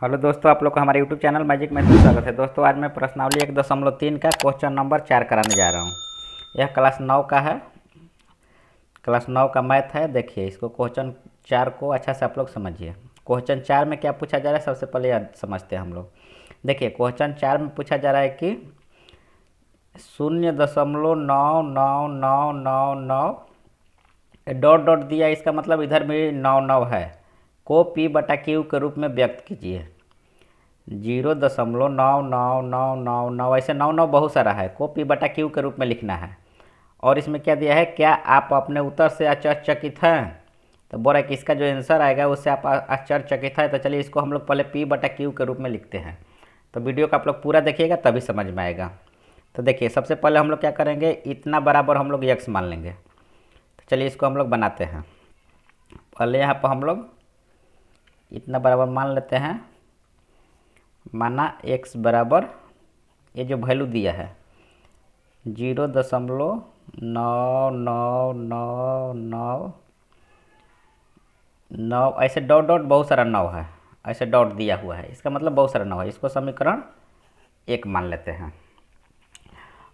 Hello दोस्तों, आप लोग का हमारे यूट्यूब चैनल मैजिक में स्वागत है। दोस्तों, आज मैं प्रश्नावली 1.3 का क्वेश्चन नंबर 4 कराने जा रहा हूँ। यह क्लास 9 का है, क्लास 9 का मैथ है। देखिए, इसको क्वेश्चन 4 को अच्छा से आप लोग समझिए। क्वेश्चन 4 में क्या पूछा जा रहा है, सबसे पहले यह समझते हैं हम लोग। देखिए, क्वेश्चन 4 में पूछा जा रहा है कि 0.999999 डॉट डॉट दिया, इसका मतलब इधर भी 9 है, को P/Q के रूप में व्यक्त कीजिए। 0.9999, ऐसे 9 बहुत सारा है, को P/Q के रूप में लिखना है। और इसमें क्या दिया है, क्या आप अपने उत्तर से आश्चर्यचकित हैं? तो बोल रहा है कि इसका जो आंसर आएगा उससे आप आश्चर्यचकित हैं। तो चलिए, इसको हम लोग पहले P/Q के रूप में लिखते हैं। तो वीडियो को आप लोग पूरा देखिएगा तभी समझ में आएगा। तो देखिए, सबसे पहले हम लोग क्या करेंगे, इतना बराबर हम लोग x मान लेंगे। तो चलिए, इसको हम लोग बनाते हैं। पहले यहाँ पर हम लोग इतना बराबर मान लेते हैं। माना x बराबर, ये जो वैल्यू दिया है 0.9999, ऐसे डॉट डॉट बहुत सारा 9 है, ऐसे डॉट दिया हुआ है, इसका मतलब बहुत सारा 9 है। इसको समीकरण 1 मान लेते हैं।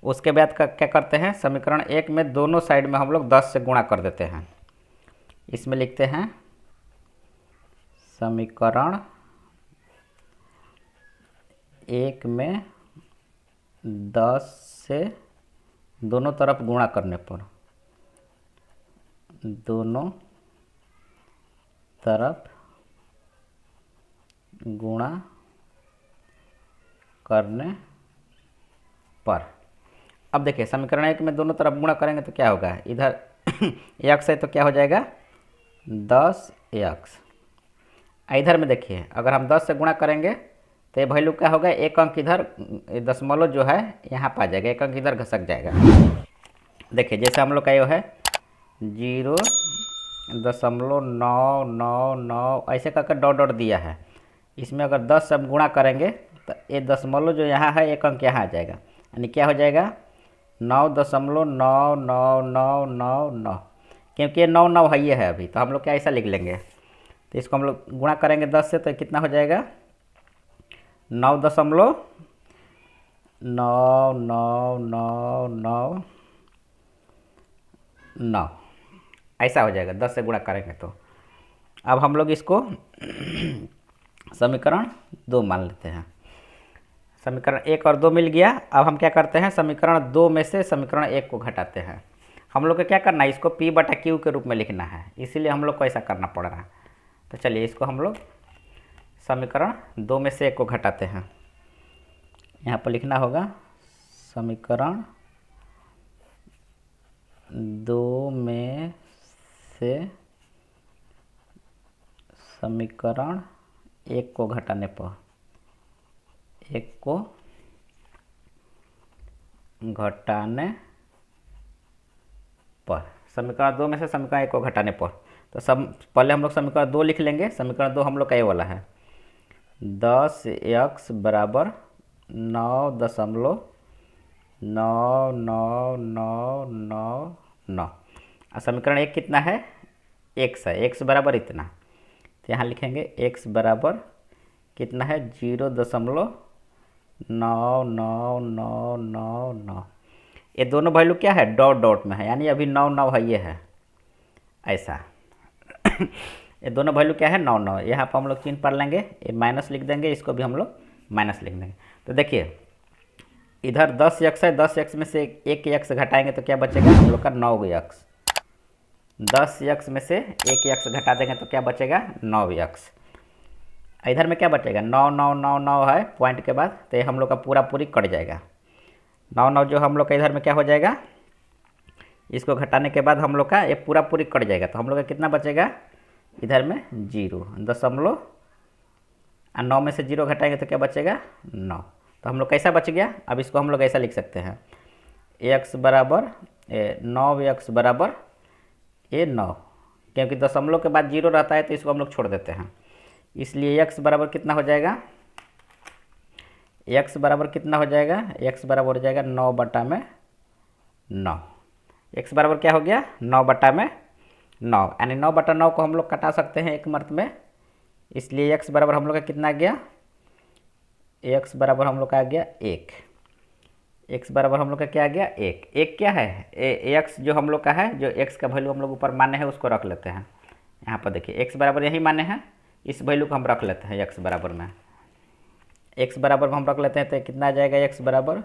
उसके बाद क्या करते हैं, समीकरण 1 में दोनों साइड में हम लोग 10 से गुणा कर देते हैं। इसमें लिखते हैं समीकरण 1 में 10 से दोनों तरफ गुणा करने पर, दोनों तरफ गुणा करने पर। अब देखिए, समीकरण 1 में दोनों तरफ गुणा करेंगे तो क्या होगा, इधर x है तो क्या हो जाएगा 10x। इधर में देखिए, अगर हम 10 से गुणा करेंगे तो ये वैल्यू क्या होगा, एक अंक इधर दशमलव जो है यहाँ पर आ जाएगा, एक अंक इधर घसक जाएगा। देखिए, जैसे हम लोग का ये है 0.999, ऐसे करके डॉट डॉट दिया है। इसमें अगर 10 से हम गुणा करेंगे तो ये दशमलव जो यहाँ है एक अंक यहाँ आ जाएगा, यानी क्या हो जाएगा 9.99999, क्योंकि ये 9 है, ये है अभी, तो हम लोग क्या ऐसा लिख लेंगे। तो इसको हम लोग गुणा करेंगे 10 से तो कितना हो जाएगा 9.99999, ऐसा हो जाएगा 10 से गुणा करेंगे तो। अब हम लोग इसको समीकरण 2 मान लेते हैं। समीकरण 1 और 2 मिल गया। अब हम क्या करते हैं, समीकरण 2 में से समीकरण 1 को घटाते हैं। हम लोग को क्या करना है, इसको P/Q के रूप में लिखना है, इसीलिए हम लोग को ऐसा करना पड़ रहा है। तो चलिए, इसको हम लोग समीकरण 2 में से 1 को घटाते हैं। यहाँ पर लिखना होगा समीकरण 2 में से समीकरण 1 को घटाने पर, 1 को घटाने पर, समीकरण 2 में से समीकरण 1 को घटाने पर। तो पहले हम लोग समीकरण 2 लिख लेंगे। समीकरण 2 हम लोग का ये वाला है 10x बराबर 9.99999। और समीकरण 1 कितना है, x है, x बराबर इतना। तो यहाँ लिखेंगे x बराबर कितना है 0.99999। ये दोनों वैल्यू क्या है, डॉट डॉट में है, यानी अभी 9 है, ये है ऐसा। ये दोनों वैल्यू क्या है 9। यहाँ पर हम लोग चिन्ह पढ़ लेंगे, ये माइनस लिख देंगे, इसको भी हम लोग माइनस लिख देंगे। तो देखिए, इधर 10x है, 10x में से एक x घटाएंगे तो क्या बचेगा हम लोग का 9x। 10x में से एक x घटा देंगे तो क्या बचेगा 9x। इधर में क्या बचेगा 9 है पॉइंट के बाद, तो ये हम लोग का पूरा पूरी कट जाएगा। 9 जो हम लोग का इधर में क्या हो जाएगा, इसको घटाने के बाद हम लोग का ये पूरा पूरी कट जाएगा। तो हम लोग का कितना बचेगा, इधर में 0.9 में से 0 घटाएंगे तो क्या बचेगा 9। तो हम लोग कैसा बच गया, अब इसको हम लोग ऐसा लिख सकते हैं x बराबर 9x बराबर ये 9, क्योंकि दशमलव के बाद 0 रहता है तो इसको हम लोग छोड़ देते हैं। इसलिए x बराबर कितना हो जाएगा, x बराबर कितना हो जाएगा, x बराबर हो जाएगा 9/9। x बराबर क्या हो गया 9/9, यानी 9/9 को हम लोग कटा सकते हैं एक मर्त में, इसलिए x बराबर हम लोग का कितना आ गया, x बराबर हम लोग का आ गया 1। x बराबर हम लोग का क्या आ गया 1। एक क्या है x जो हम लोग का है, जो x का वैल्यू हम लोग ऊपर माने हैं उसको रख लेते हैं। यहाँ पर देखिए x बराबर यही माने हैं, इस वैल्यू को हम रख लेते हैं x बराबर में। x बराबर में हम रख लेते हैं तो कितना आ जाएगा, x बराबर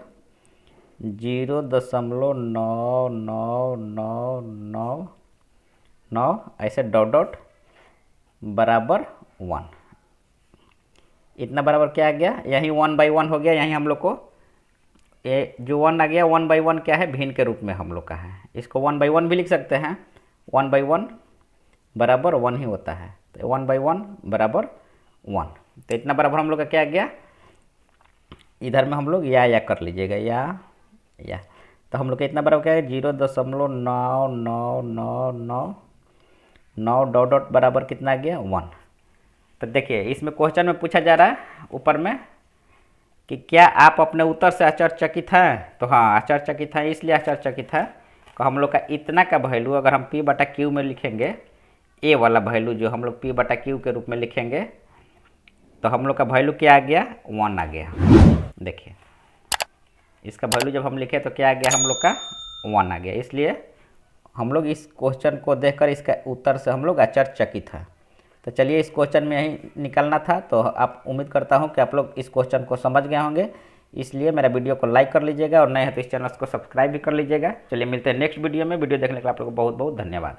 0.99999 ऐसे डॉट डॉट बराबर 1। इतना बराबर क्या आ गया, यही 1/1 हो गया। यहीं हम लोग को ये जो 1 आ गया 1/1 क्या है, भिन्न के रूप में हम लोग का है। इसको 1/1 भी लिख सकते हैं, 1/1 बराबर 1 ही होता है, तो 1/1 बराबर 1। तो इतना बराबर हम लोग का क्या आ गया, इधर में हम लोग या कर लीजिएगा, या तो हम लोग का इतना बराबर क्या है 0.9999 डॉट डॉट बराबर कितना आ गया 1। तो देखिए इसमें क्वेश्चन में पूछा जा रहा है ऊपर में कि क्या आप अपने उत्तर से आश्चर्यचकित हैं, तो हाँ आश्चर्यचकित हैं। इसलिए आश्चर्यचकित है कि हम लोग का इतना का वैल्यू अगर हम p/q में लिखेंगे, ए वाला वैल्यू जो हम लोग p/q के रूप में लिखेंगे, तो हम लोग का वैल्यू क्या आ गया 1 आ गया। देखिए इसका वैल्यू जब हम लिखे तो क्या आ गया, हम लोग का 1 आ गया। इसलिए हम लोग इस क्वेश्चन को देखकर इसका उत्तर से हम लोग आश्चर्यचकित हैं। तो चलिए इस क्वेश्चन में यही निकलना था। तो आप उम्मीद करता हूं कि आप लोग इस क्वेश्चन को समझ गए होंगे। इसलिए मेरा वीडियो को लाइक कर लीजिएगा और नए हैं तो इस चैनल को सब्सक्राइब भी कर लीजिएगा। चलिए मिलते हैं नेक्स्ट वीडियो में। वीडियो देखने के लिए आप लोग को बहुत बहुत धन्यवाद।